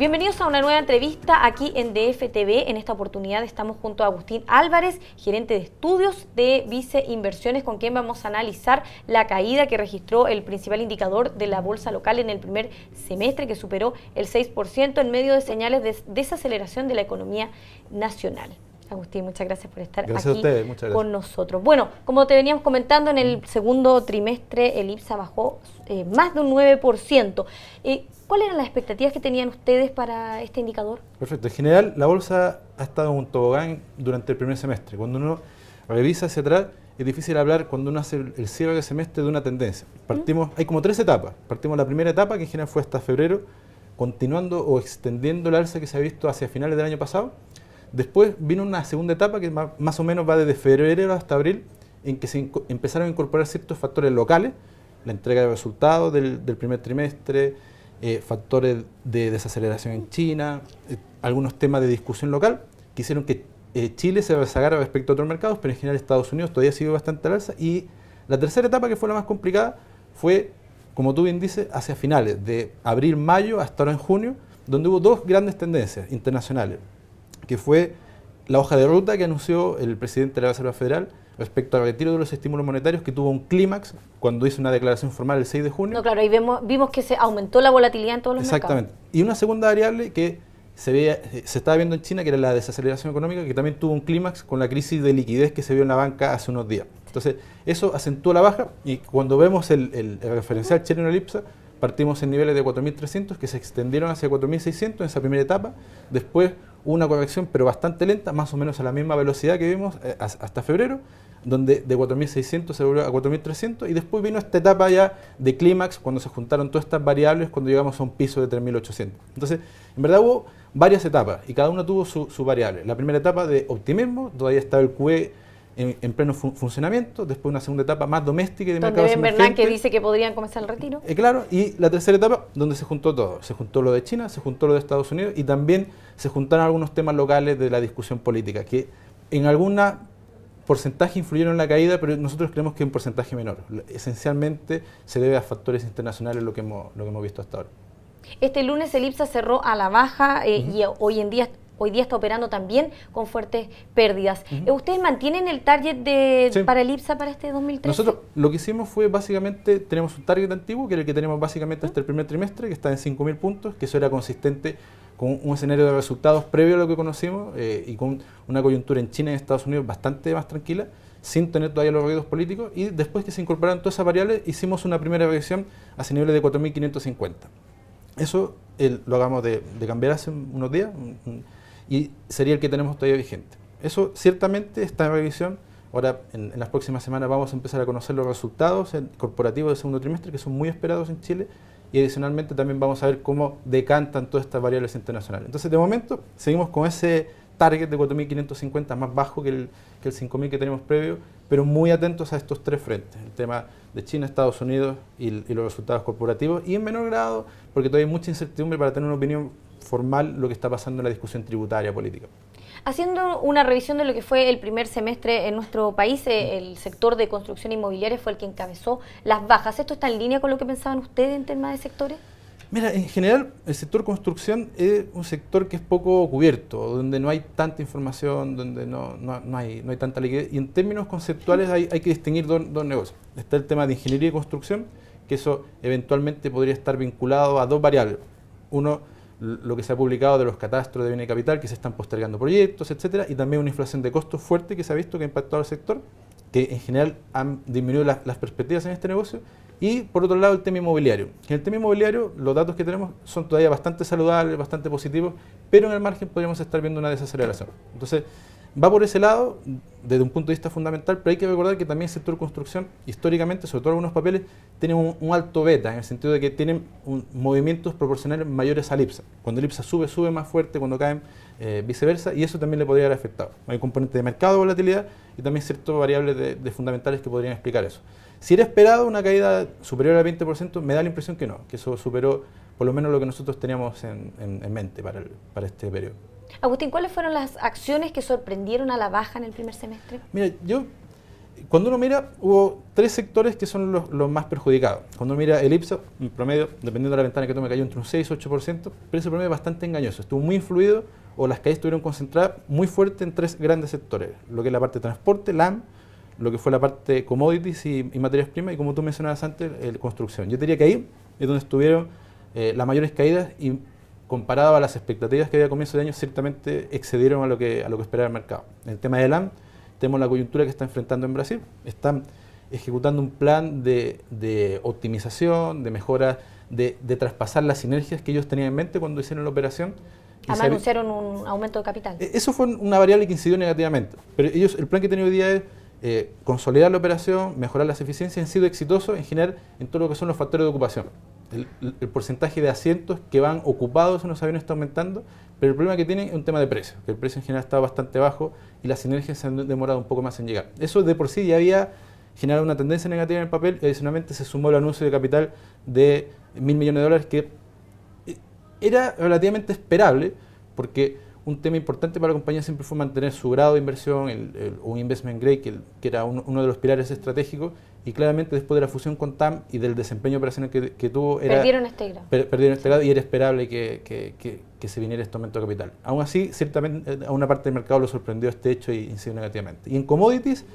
Bienvenidos a una nueva entrevista aquí en DFTV. En esta oportunidad estamos junto a Agustín Álvarez, gerente de estudios de Vice Inversiones, con quien vamos a analizar la caída que registró el principal indicador de la bolsa local en el primer semestre, que superó el 6% en medio de señales de desaceleración de la economía nacional. Agustín, muchas gracias por estar aquí con nosotros. Bueno, como te veníamos comentando, en el segundo trimestre el IPSA bajó más de un 9%. ¿Cuáles eran las expectativas que tenían ustedes para este indicador? Perfecto. En general, la bolsa ha estado en un tobogán durante el primer semestre. Cuando uno revisa hacia atrás, es difícil hablar cuando uno hace el cierre del semestre de una tendencia. Hay como tres etapas. Partimos la primera etapa, que en general fue hasta febrero, continuando o extendiendo el alza que se ha visto hacia finales del año pasado. Después vino una segunda etapa que más o menos va desde febrero hasta abril, en que se empezaron a incorporar ciertos factores locales, la entrega de resultados del primer trimestre, factores de desaceleración en China, algunos temas de discusión local que hicieron que Chile se rezagara respecto a otros mercados, pero en general Estados Unidos todavía sigue bastante al alza. Y la tercera etapa, que fue la más complicada, fue, como tú bien dices, hacia finales de abril, mayo, hasta ahora en junio, donde hubo dos grandes tendencias internacionales, que fue la hoja de ruta que anunció el presidente de la Reserva Federal respecto al retiro de los estímulos monetarios, que tuvo un clímax cuando hizo una declaración formal el 6 de junio. No, claro, ahí vimos que se aumentó la volatilidad en todos los mercados. Exactamente. Y una segunda variable que se estaba viendo en China, que era la desaceleración económica, que también tuvo un clímax con la crisis de liquidez que se vio en la banca hace unos días. Entonces, eso acentuó la baja, y cuando vemos el referencial chileno del IPSA, partimos en niveles de 4.300 que se extendieron hacia 4.600 en esa primera etapa. Después una corrección, pero bastante lenta, más o menos a la misma velocidad que vimos hasta febrero, donde de 4.600 se volvió a 4.300, y después vino esta etapa ya de clímax, cuando se juntaron todas estas variables, cuando llegamos a un piso de 3.800. Entonces, en verdad hubo varias etapas, y cada una tuvo su variable. La primera etapa de optimismo, todavía estaba el QE en pleno funcionamiento. Después una segunda etapa más doméstica y de mercados emergentes, Bernanke que dice que podrían comenzar el retiro. Claro, y la tercera etapa donde se juntó todo. Se juntó lo de China, se juntó lo de Estados Unidos, y también se juntaron algunos temas locales de la discusión política, que en algún porcentaje influyeron en la caída, pero nosotros creemos que es un porcentaje menor. Esencialmente se debe a factores internacionales lo que hemos visto hasta ahora. Este lunes el IPSA cerró a la baja y hoy día está operando también con fuertes pérdidas. ¿Ustedes mantienen el target para el IPSA para este 2013? Nosotros lo que hicimos fue básicamente, tenemos un target antiguo, que era el que tenemos básicamente hasta el primer trimestre, que está en 5.000 puntos, que eso era consistente con un escenario de resultados previo a lo que conocimos y con una coyuntura en China y en Estados Unidos bastante más tranquila, sin tener todavía los ruidos políticos. Y después que se incorporaron todas esas variables, hicimos una primera revisión hacia niveles de 4.550. Eso lo hagamos de cambiar hace unos días, y sería el que tenemos todavía vigente. Eso ciertamente está en revisión. Ahora, en las próximas semanas vamos a empezar a conocer los resultados corporativos del segundo trimestre, que son muy esperados en Chile, y adicionalmente también vamos a ver cómo decantan todas estas variables internacionales. Entonces, de momento, seguimos con ese target de 4.550, más bajo que el 5.000 que tenemos previo, pero muy atentos a estos tres frentes: el tema de China, Estados Unidos y los resultados corporativos, y en menor grado, porque todavía hay mucha incertidumbre para tener una opinión formal lo que está pasando en la discusión tributaria política. Haciendo una revisión de lo que fue el primer semestre en nuestro país, el sector de construcción inmobiliaria fue el que encabezó las bajas. ¿Esto está en línea con lo que pensaban ustedes en temas de sectores? Mira, en general el sector construcción es un sector que es poco cubierto, donde no hay tanta información, donde no hay tanta liquidez, y en términos conceptuales hay que distinguir dos negocios. Está el tema de ingeniería y construcción, que eso eventualmente podría estar vinculado a dos variables. Uno, lo que se ha publicado de los catastros de bienes y capital, que se están postergando proyectos, etcétera, y también una inflación de costos fuerte que se ha visto que ha impactado al sector, que en general han disminuido las perspectivas en este negocio. Y por otro lado, el tema inmobiliario. En el tema inmobiliario, los datos que tenemos son todavía bastante saludables, bastante positivos, pero en el margen podríamos estar viendo una desaceleración. Entonces, va por ese lado desde un punto de vista fundamental, pero hay que recordar que también el sector construcción, históricamente, sobre todo algunos papeles, tienen un alto beta, en el sentido de que tienen movimientos proporcionales mayores al IPSA. Cuando el IPSA sube más fuerte, cuando caen viceversa, y eso también le podría haber afectado. Hay un componente de mercado de volatilidad y también ciertas variables de fundamentales que podrían explicar eso. Si era esperado una caída superior al 20%, me da la impresión que no, que eso superó por lo menos lo que nosotros teníamos en mente para este periodo. Agustín, ¿cuáles fueron las acciones que sorprendieron a la baja en el primer semestre? Mira, yo cuando uno mira, hubo 3 sectores que son los más perjudicados. Cuando uno mira el IPSA, en promedio, dependiendo de la ventana que tome, cayó entre un 6 y 8%, pero ese promedio es bastante engañoso. Estuvo muy influido, o las caídas estuvieron concentradas muy fuerte en 3 grandes sectores. Lo que es la parte de transporte, LAM, lo que fue la parte de commodities y materias primas, y como tú mencionabas antes, construcción. Yo diría que ahí es donde estuvieron las mayores caídas, y comparado a las expectativas que había a comienzo de año, ciertamente excedieron a lo que esperaba el mercado. En el tema de LAM, tenemos la coyuntura que está enfrentando en Brasil. Están ejecutando un plan de optimización, de mejora, de traspasar las sinergias que ellos tenían en mente cuando hicieron la operación. Además anunciaron un aumento de capital. Eso fue una variable que incidió negativamente. Pero ellos, el plan que tienen hoy día es consolidar la operación, mejorar las eficiencias. Han sido exitosos en generar en todo lo que son los factores de ocupación. El porcentaje de asientos que van ocupados en los aviones está aumentando, pero el problema que tienen es un tema de precio, que el precio en general está bastante bajo y las sinergias se han demorado un poco más en llegar. Eso de por sí ya había generado una tendencia negativa en el papel, y adicionalmente se sumó el anuncio de capital de $1.000 millones, que era relativamente esperable, porque un tema importante para la compañía siempre fue mantener su grado de inversión, un investment grade, que era uno de los pilares estratégicos, y claramente después de la fusión con TAM y del desempeño operacional que tuvo, perdieron este grado. Perdieron este grado, y era esperable que se viniera este aumento de capital. Aún así, ciertamente a una parte del mercado lo sorprendió este hecho y incidió negativamente. Y en commodities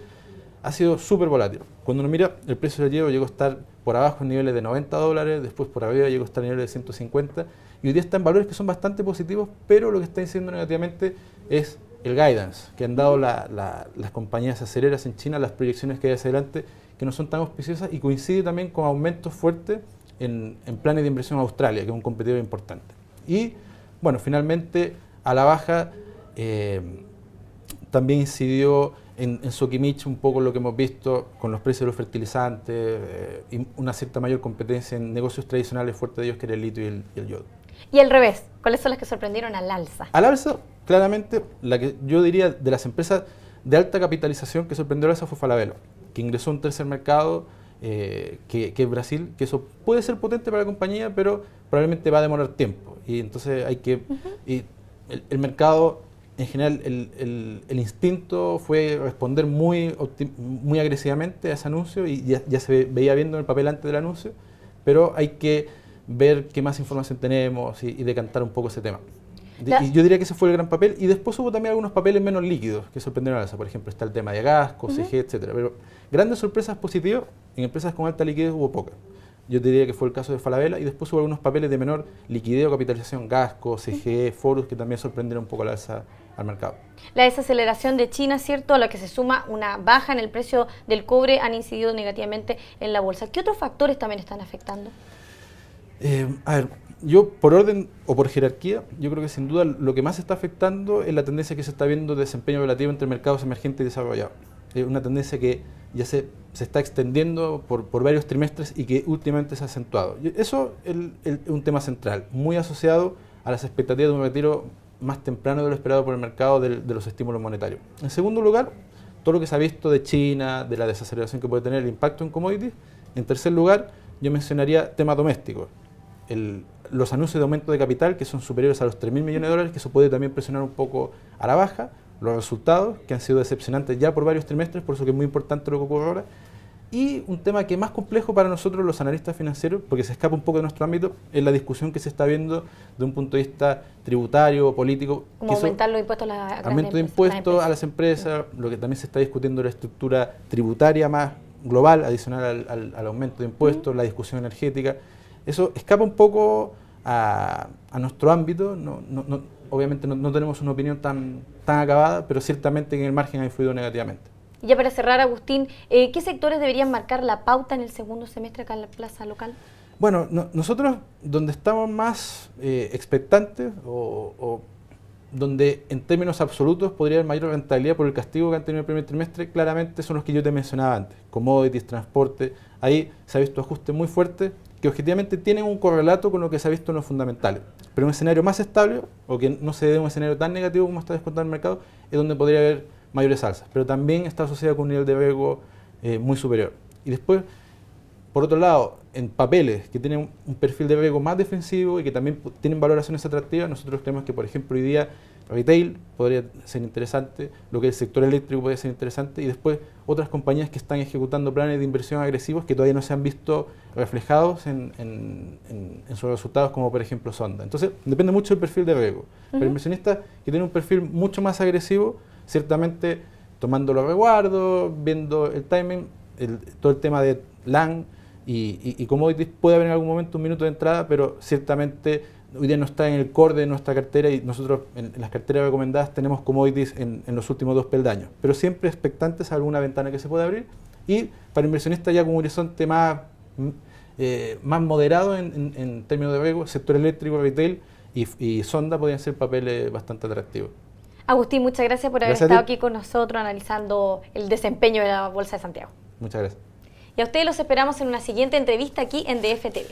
ha sido súper volátil. Cuando uno mira, el precio del hierro llegó a estar por abajo en niveles de $90, después por arriba llegó a estar en niveles de 150, y hoy día está en valores que son bastante positivos, pero lo que está incidiendo negativamente es el guidance que han dado las compañías aceleras en China, las proyecciones que hay hacia adelante, que no son tan auspiciosas, y coincide también con aumentos fuertes en planes de inversión en Australia, que es un competidor importante. Y bueno, finalmente a la baja también incidió en Sokimich un poco lo que hemos visto con los precios de los fertilizantes, y una cierta mayor competencia en negocios tradicionales fuertes de ellos, que era el litio y el yodo. Y al revés, ¿cuáles son las que sorprendieron al alza? Al alza, claramente, la que yo diría de las empresas de alta capitalización que sorprendió al alza fue Falabella, que ingresó a un tercer mercado, que es Brasil, que eso puede ser potente para la compañía, pero probablemente va a demorar tiempo. Y entonces hay que... y el mercado, en general, el instinto fue responder muy agresivamente a ese anuncio, y ya se veía viendo en el papel antes del anuncio, pero hay que ver qué más información tenemos y decantar un poco ese tema. Y yo diría que ese fue el gran papel, y después hubo también algunos papeles menos líquidos que sorprendieron a la alza. Por ejemplo, está el tema de Gasco, CG, etcétera. Pero grandes sorpresas positivas en empresas con alta liquidez hubo pocas. Yo te diría que fue el caso de Falabella, y después hubo algunos papeles de menor liquidez o capitalización, Gasco, CG, Forus, que también sorprendieron un poco la alza al mercado. La desaceleración de China, ¿cierto?, a la que se suma una baja en el precio del cobre, han incidido negativamente en la bolsa. ¿Qué otros factores también están afectando? A ver, yo por orden o por jerarquía, yo creo que sin duda lo que más está afectando es la tendencia que se está viendo de desempeño relativo entre mercados emergentes y desarrollados. Es una tendencia que ya se está extendiendo por varios trimestres y que últimamente se ha acentuado. Eso es un tema central, muy asociado a las expectativas de un retiro más temprano de lo esperado por el mercado de los estímulos monetarios. En segundo lugar, todo lo que se ha visto de China, de la desaceleración que puede tener el impacto en commodities. En tercer lugar, yo mencionaría temas domésticos. Los anuncios de aumento de capital, que son superiores a los $3.000 millones, que eso puede también presionar un poco a la baja. Los resultados, que han sido decepcionantes ya por varios trimestres, por eso que es muy importante lo que ocurre ahora. Y un tema que es más complejo para nosotros los analistas financieros, porque se escapa un poco de nuestro ámbito, es la discusión que se está viendo de un punto de vista tributario, político. Como aumentar los impuestos a las aumento de impuestos a las empresas, lo que también se está discutiendo es la estructura tributaria más global, adicional al aumento de impuestos, la discusión energética. Eso escapa un poco a nuestro ámbito. Obviamente no tenemos una opinión tan acabada, pero ciertamente en el margen ha influido negativamente. Y ya para cerrar, Agustín, ¿qué sectores deberían marcar la pauta en el segundo semestre acá en la plaza local? Bueno, nosotros donde estamos más expectantes o donde en términos absolutos podría haber mayor rentabilidad por el castigo que han tenido el primer trimestre, claramente son los que yo te mencionaba antes, commodities, transporte. Ahí se ha visto ajustes muy fuertes que objetivamente tienen un correlato con lo que se ha visto en los fundamentales. Pero un escenario más estable, o que no se dé un escenario tan negativo como está descontado en el mercado, es donde podría haber mayores alzas. Pero también está asociado con un nivel de riesgo muy superior. Y después, por otro lado, en papeles que tienen un perfil de riesgo más defensivo y que también tienen valoraciones atractivas, nosotros creemos que, por ejemplo, hoy día retail podría ser interesante, lo que es el sector eléctrico podría ser interesante, y después otras compañías que están ejecutando planes de inversión agresivos que todavía no se han visto reflejados en sus resultados, como por ejemplo Sonda. Entonces, depende mucho del perfil de riesgo. Para inversionistas que tienen un perfil mucho más agresivo, ciertamente tomando los resguardos, viendo el timing, todo el tema de LAN y commodities, puede haber en algún momento un minuto de entrada, pero ciertamente hoy día no está en el core de nuestra cartera, y nosotros en las carteras recomendadas tenemos commodities en los últimos 2 peldaños, pero siempre expectantes a alguna ventana que se pueda abrir, y para inversionistas ya con un horizonte más moderado en términos de riesgo, sector eléctrico, retail y Sonda podrían ser papeles bastante atractivos. Agustín, muchas gracias por haber estado aquí con nosotros analizando el desempeño de la Bolsa de Santiago. Muchas gracias. Y a ustedes los esperamos en una siguiente entrevista aquí en DF TV.